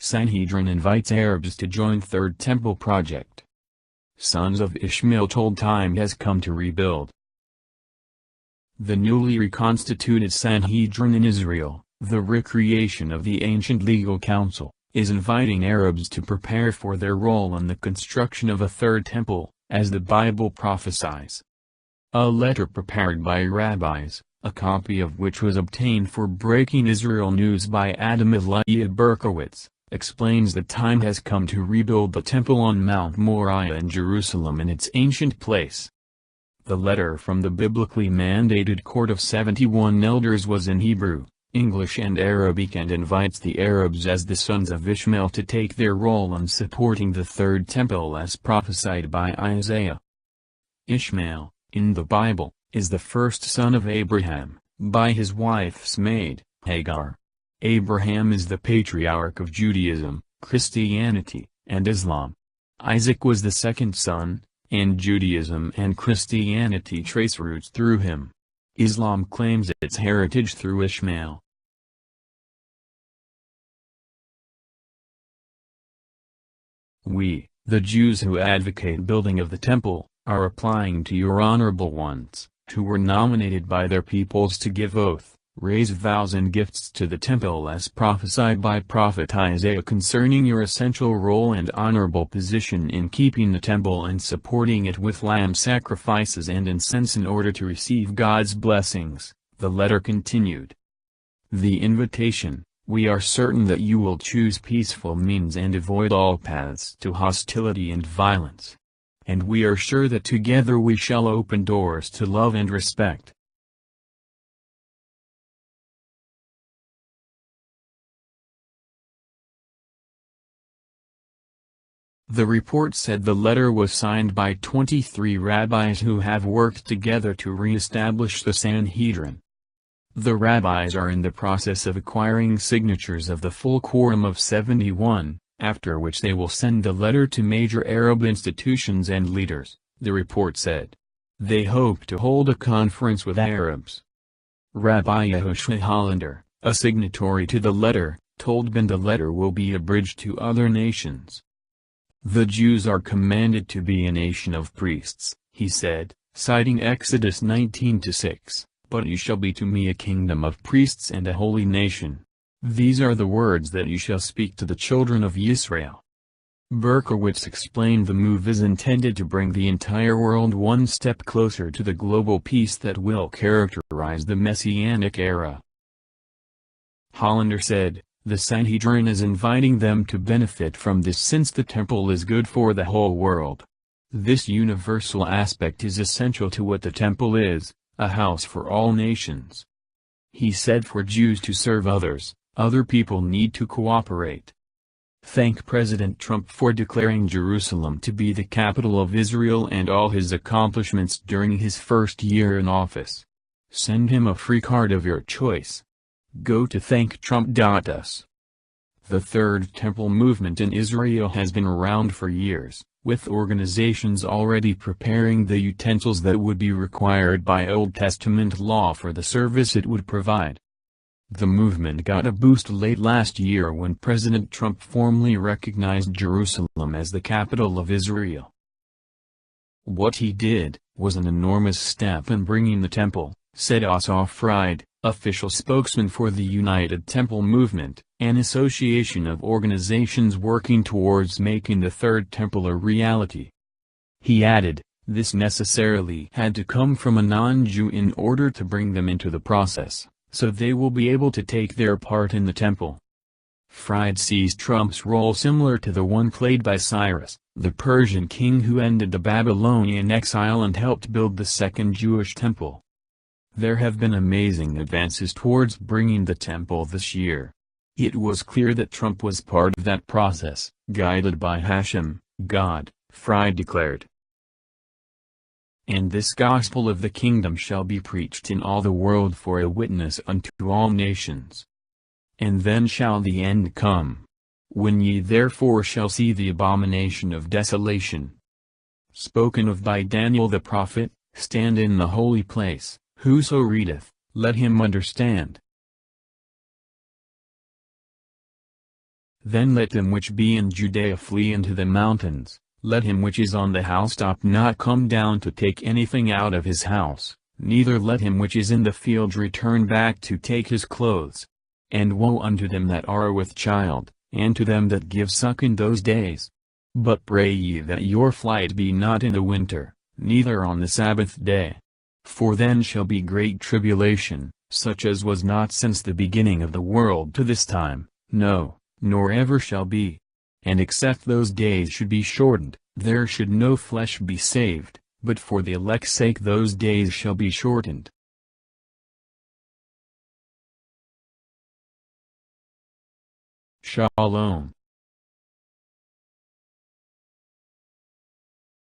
Sanhedrin invites Arabs to join Third Temple project. Sons of Ishmael told time has come to rebuild. The newly reconstituted Sanhedrin in Israel, the recreation of the ancient legal council, is inviting Arabs to prepare for their role in the construction of a third temple, as the Bible prophesies. A letter prepared by rabbis, a copy of which was obtained for Breaking Israel News by Edomite Berkowitz, explains the time has come to rebuild the temple on Mount Moriah in Jerusalem in its ancient place. The letter from the biblically mandated court of 71 elders was in Hebrew, English and Arabic and invites the Arabs as the sons of Ishmael to take their role in supporting the third temple as prophesied by Isaiah. Ishmael, in the Bible, is the first son of Abraham, by his wife's maid, Hagar. Abraham is the patriarch of Judaism, Christianity, and Islam. Isaac was the second son, and Judaism and Christianity trace roots through him. Islam claims its heritage through Ishmael. We, the Jews who advocate building of the temple, are applying to your honorable ones, who were nominated by their peoples to give oath, raise vows and gifts to the temple as prophesied by prophet Isaiah concerning your essential role and honorable position in keeping the temple and supporting it with lamb sacrifices and incense in order to receive God's blessings, the letter continued. The invitation, we are certain that you will choose peaceful means and avoid all paths to hostility and violence. And we are sure that together we shall open doors to love and respect. The report said the letter was signed by 23 rabbis who have worked together to re-establish the Sanhedrin. The rabbis are in the process of acquiring signatures of the full quorum of 71, after which they will send the letter to major Arab institutions and leaders, the report said. They hope to hold a conference with Arabs. Rabbi Yehoshua Hollander, a signatory to the letter, told Ben the letter will be a bridge to other nations. The Jews are commanded to be a nation of priests, he said, citing Exodus 19:6. But you shall be to me a kingdom of priests and a holy nation. These are the words that you shall speak to the children of Israel. Berkowitz explained the move is intended to bring the entire world one step closer to the global peace that will characterize the Messianic era. Hollander said, the Sanhedrin is inviting them to benefit from this since the temple is good for the whole world. This universal aspect is essential to what the temple is, a house for all nations. He said for Jews to serve others, other people need to cooperate. Thank President Trump for declaring Jerusalem to be the capital of Israel and all his accomplishments during his first year in office. Send him a free card of your choice. Go to thanktrump.us. The Third Temple movement in Israel has been around for years, with organizations already preparing the utensils that would be required by Old Testament law for the service it would provide. The movement got a boost late last year when President Trump formally recognized Jerusalem as the capital of Israel. What he did was an enormous step in bringing the temple, said Asaf Fried, official spokesman for the United Temple Movement, an association of organizations working towards making the Third Temple a reality. He added, this necessarily had to come from a non-Jew in order to bring them into the process, so they will be able to take their part in the temple. Fried sees Trump's role similar to the one played by Cyrus, the Persian king who ended the Babylonian exile and helped build the Second Jewish Temple. There have been amazing advances towards bringing the temple this year. It was clear that Trump was part of that process, guided by Hashem, God, Fried declared. And this gospel of the kingdom shall be preached in all the world for a witness unto all nations. And then shall the end come. When ye therefore shall see the abomination of desolation, spoken of by Daniel the prophet, stand in the holy place. Whoso readeth, let him understand. Then let him which be in Judea flee into the mountains, let him which is on the housetop not come down to take anything out of his house, neither let him which is in the field return back to take his clothes. And woe unto them that are with child, and to them that give suck in those days. But pray ye that your flight be not in the winter, neither on the Sabbath day. For then shall be great tribulation, such as was not since the beginning of the world to this time, no, nor ever shall be. And except those days should be shortened, there should no flesh be saved, but for the elect's sake those days shall be shortened. Shalom.